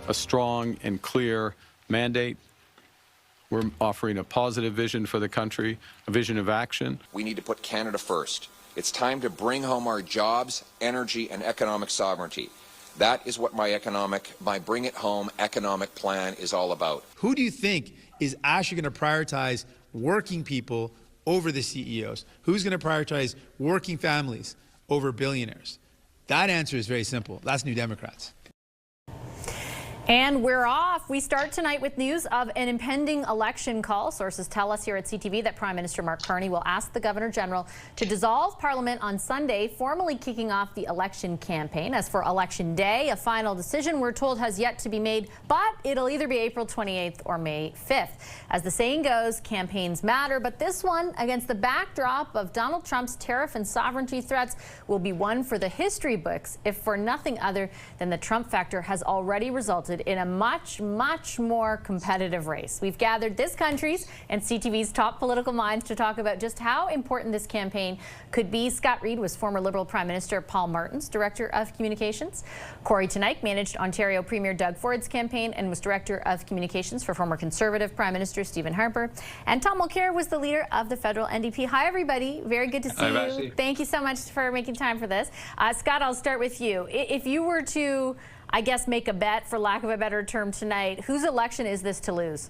a strong and clear mandate. We're offering a positive vision for the country, a vision of action. We need to put Canada first. It's time to bring home our jobs, energy, and economic sovereignty. That is what my Bring It Home economic plan is all about. Who do you think is actually going to prioritize working people over the CEOs? Who's going to prioritize working families over billionaires? That answer is very simple. That's New Democrats. And we're off. We start tonight with news of an impending election call. Sources tell us here at CTV that Prime Minister Mark Carney will ask the Governor General to dissolve Parliament on Sunday, formally kicking off the election campaign. As for Election Day, a final decision, we're told, has yet to be made, but it'll either be April 28th or May 5th. As the saying goes, campaigns matter, but this one, against the backdrop of Donald Trump's tariff and sovereignty threats, will be one for the history books, if for nothing other than the Trump factor has already resulted in a much, much more competitive race. We've gathered this country's and CTV's top political minds to talk about just how important this campaign could be. Scott Reid was former Liberal Prime Minister Paul Martin's Director of Communications. Corey Teneycke managed Ontario Premier Doug Ford's campaign and was Director of Communications for former Conservative Prime Minister Stephen Harper. And Tom Mulcair was the leader of the federal NDP. Hi, everybody. Very good to see you. Ashley. Thank you so much for making time for this. Scott, I'll start with you. If you were to, I guess, make a bet, for lack of a better term, tonight, whose election is this to lose?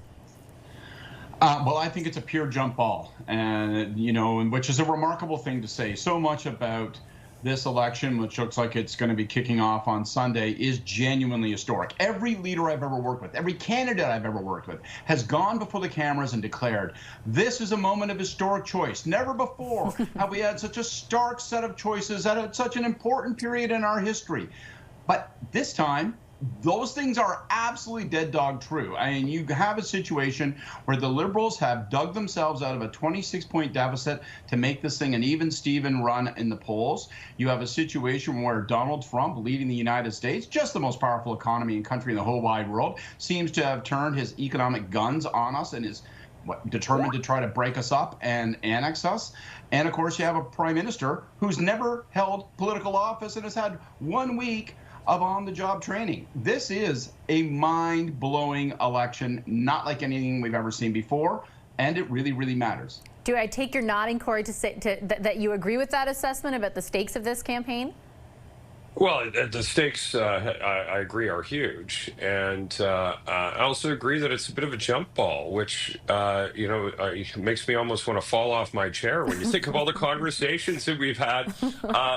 Well, I think it's a pure jump ball, and which is a remarkable thing to say. So much about this election, which looks like it's going to be kicking off on Sunday, is genuinely historic. Every leader I've ever worked with, every candidate I've ever worked with, has gone before the cameras and declared, this is a moment of historic choice. Never before have we had such a stark set of choices at such an important period in our history. But this time, those things are absolutely dead dog true. I mean, you have a situation where the Liberals have dug themselves out of a 26-point deficit to make this thing an even Steven run in the polls. You have a situation where Donald Trump, leading the United States, just the most powerful economy and country in the whole wide world, seems to have turned his economic guns on us and is determined to try to break us up and annex us. And of course, you have a prime minister who's never held political office and has had 1 week of on-the-job training. This is a mind-blowing election, not like anything we've ever seen before, and it really, really matters. Do I take your nodding, Corey, to say that you agree with that assessment about the stakes of this campaign? Well, the stakes, I agree, are huge. And I also agree that it's a bit of a jump ball, which, makes me almost want to fall off my chair when you think of all the conversations that we've had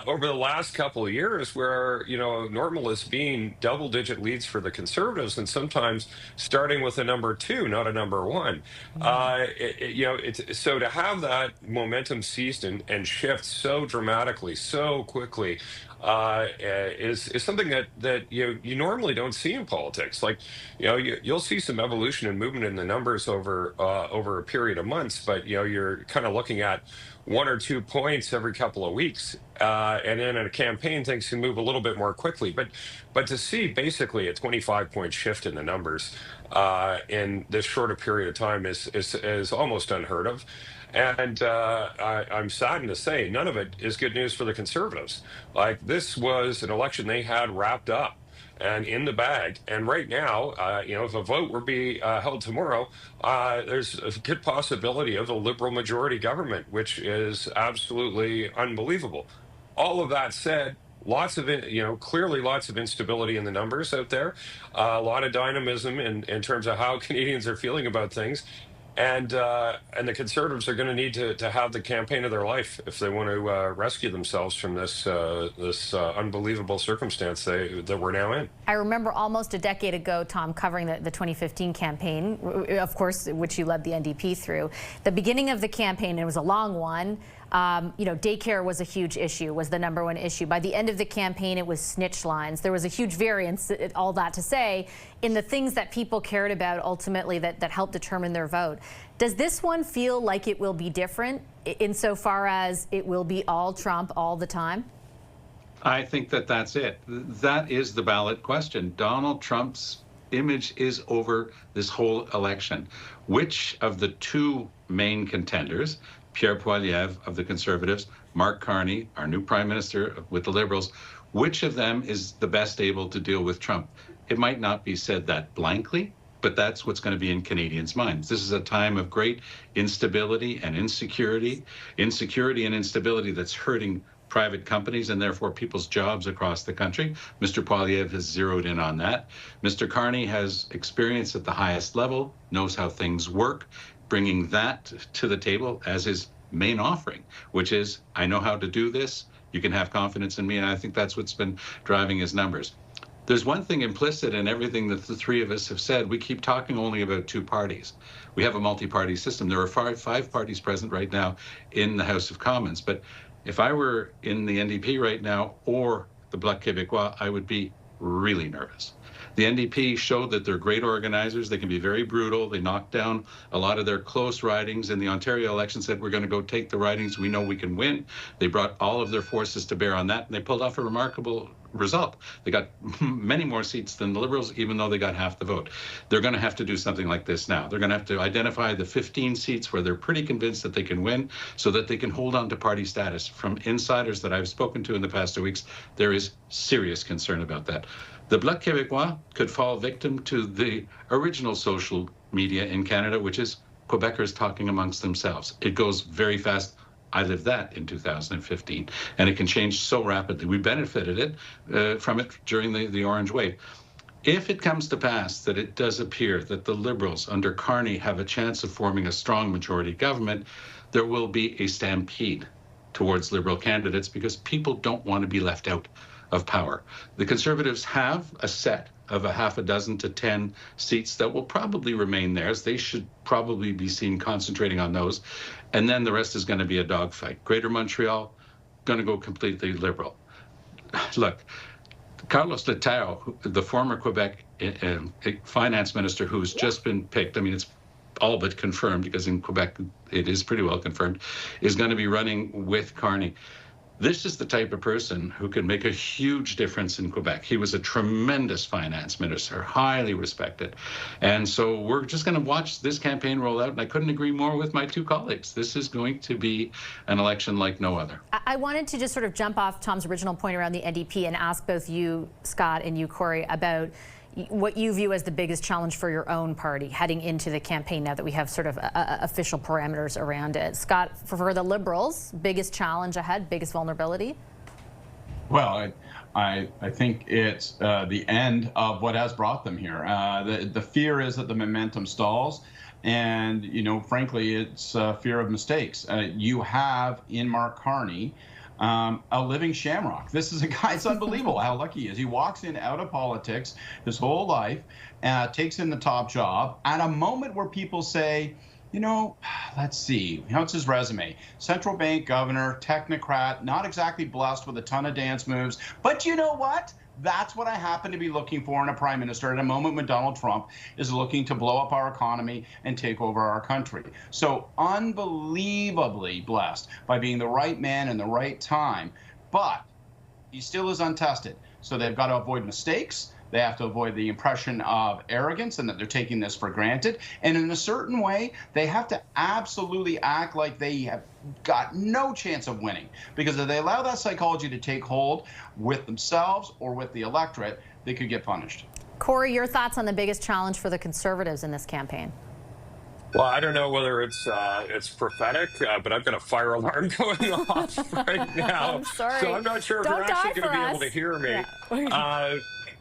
over the last couple of years where, normal is being double-digit leads for the Conservatives and sometimes starting with a number 2, not a number 1. So to have that momentum seized and shift so dramatically, so quickly, is something that you normally don't see in politics. Like, you'll see some evolution and movement in the numbers over a period of months, but you're kind of looking at 1 or 2 points every couple of weeks, and then in a campaign things can move a little bit more quickly. But to see basically a 25-point shift in the numbers in this shorter period of time is almost unheard of. And I'm saddened to say none of it is good news for the Conservatives. Like, this was an election they had wrapped up and in the bag. And right now, if a vote were to be held tomorrow, there's a good possibility of a Liberal majority government, which is absolutely unbelievable. All of that said, clearly lots of instability in the numbers out there, a lot of dynamism in terms of how Canadians are feeling about things. And the Conservatives are going to need to have the campaign of their life if they want to rescue themselves from this unbelievable circumstance that we're now in. I remember almost a decade ago, Tom, covering the 2015 campaign, of course, which you led the NDP through. The beginning of the campaign, it was a long one. Daycare was a huge issue, was the number 1 issue. By the end of the campaign, it was snitch lines. There was a huge variance, all that to say, in the things that people cared about ultimately that helped determine their vote. Does this one feel like it will be different insofar as it will be all Trump all the time? I think that's it. That is the ballot question. Donald Trump's image is over this whole election. Which of the 2 main contenders, Pierre Poilievre of the Conservatives, Mark Carney, our new Prime Minister with the Liberals, which of them is the best able to deal with Trump? It might not be said that blankly, but that's what's going to be in Canadians' minds. This is a time of great instability and insecurity and instability that's hurting private companies and therefore people's jobs across the country. Mr. Poilievre has zeroed in on that. Mr. Carney has experience at the highest level, knows how things work, bringing that to the table as his main offering, which is, I know how to do this, you can have confidence in me, and I think that's what's been driving his numbers. There's one thing implicit in everything that the three of us have said. We keep talking only about two parties. We have a multi-party system. There are five parties present right now in the House of Commons. But if I were in the NDP right now or the Bloc Québécois, I would be really nervous. The NDP showed that they're great organizers. They can be very brutal. They knocked down a lot of their close ridings. In the Ontario election, said, we're going to go take the ridings. We know we can win. They brought all of their forces to bear on that, and they pulled off a remarkable result. They got many more seats than the Liberals, even though they got half the vote. They're going to have to do something like this now. They're going to have to identify the 15 seats where they're pretty convinced that they can win so that they can hold on to party status. From insiders that I've spoken to in the past 2 weeks, there is serious concern about that. The Bloc Québécois could fall victim to the original social media in Canada, which is Quebecers talking amongst themselves. It goes very fast. I lived that in 2015, and it can change so rapidly. We benefited from it during the Orange Wave. If it comes to pass that it does appear that the Liberals under Carney have a chance of forming a strong majority government, there will be a stampede towards Liberal candidates because people don't want to be left out of power. The Conservatives have a set of a half a dozen to 10 seats that will probably remain theirs. They should probably be seen concentrating on those. And then the rest is going to be a dogfight. Greater Montreal, going to go completely Liberal. Look, Carlos Letao, the former Quebec finance minister who's just been picked, I mean, it's all but confirmed because in Quebec it is pretty well confirmed, is going to be running with Carney. This is the type of person who can make a huge difference in Quebec. He was a tremendous finance minister, highly respected. And so we're just going to watch this campaign roll out, and I couldn't agree more with my two colleagues. This is going to be an election like no other. I wanted to just sort of jump off Tom's original point around the NDP and ask both you, Scott, and you, Corey, about what you view as the biggest challenge for your own party heading into the campaign now that we have sort of official parameters around it. Scott, for the Liberals, biggest challenge ahead, biggest vulnerability? Well, I think it's the end of what has brought them here. The fear is that the momentum stalls. And, you know, frankly, it's fear of mistakes. You have in Mark Carney a living shamrock. This is a guy, it's unbelievable how lucky he is. He walks in out of politics his whole life, takes in the top job at a moment where people say, you know, let's see, what's his resume? Central bank governor, technocrat, not exactly blessed with a ton of dance moves, but you know what? That's what I happen to be looking for in a prime minister at a moment when Donald Trump is looking to blow up our economy and take over our country. So unbelievably blessed by being the right man in the right time, but he still is untested. So they've got to avoid mistakes. They have to avoid the impression of arrogance and that they're taking this for granted. And in a certain way, they have to absolutely act like they have got no chance of winning. Because if they allow that psychology to take hold with themselves or with the electorate, they could get punished. Corey, your thoughts on the biggest challenge for the Conservatives in this campaign? Well, I don't know whether it's prophetic, but I've got a fire alarm going off right now. I'm sorry. So I'm not sure if Don't you're actually going to be us. able to hear me. Yeah.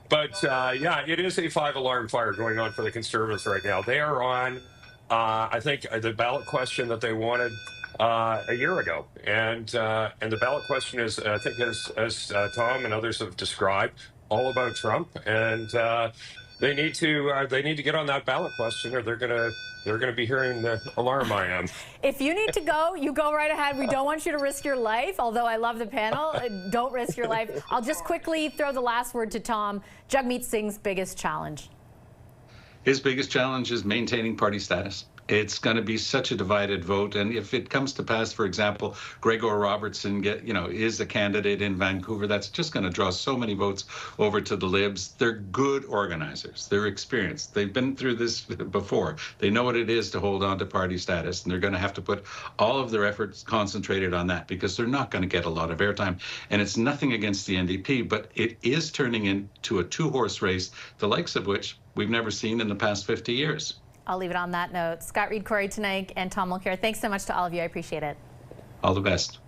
But yeah, it is a 5-alarm fire going on for the Conservatives right now. They are on, I think, the ballot question that they wanted a year ago, and the ballot question is, I think, as Tom and others have described, all about Trump, and they need to get on that ballot question, or they're gonna be hearing the alarm I am. If you need to go, you go right ahead. We don't want you to risk your life, although I love the panel. Don't risk your life. I'll just quickly throw the last word to Tom. Jagmeet Singh's biggest challenge. His biggest challenge is maintaining party status. It's going to be such a divided vote, and if it comes to pass, for example, Gregor Robertson is a candidate in Vancouver, that's just going to draw so many votes over to the Libs. They're good organizers. They're experienced. They've been through this before. They know what it is to hold on to party status, and they're going to have to put all of their efforts concentrated on that because they're not going to get a lot of airtime. And it's nothing against the NDP, but it is turning into a two-horse race, the likes of which we've never seen in the past 50 years. I'll leave it on that note. Scott Reed, Corey Teneycke, and Tom Mulcair, thanks so much to all of you. I appreciate it. All the best.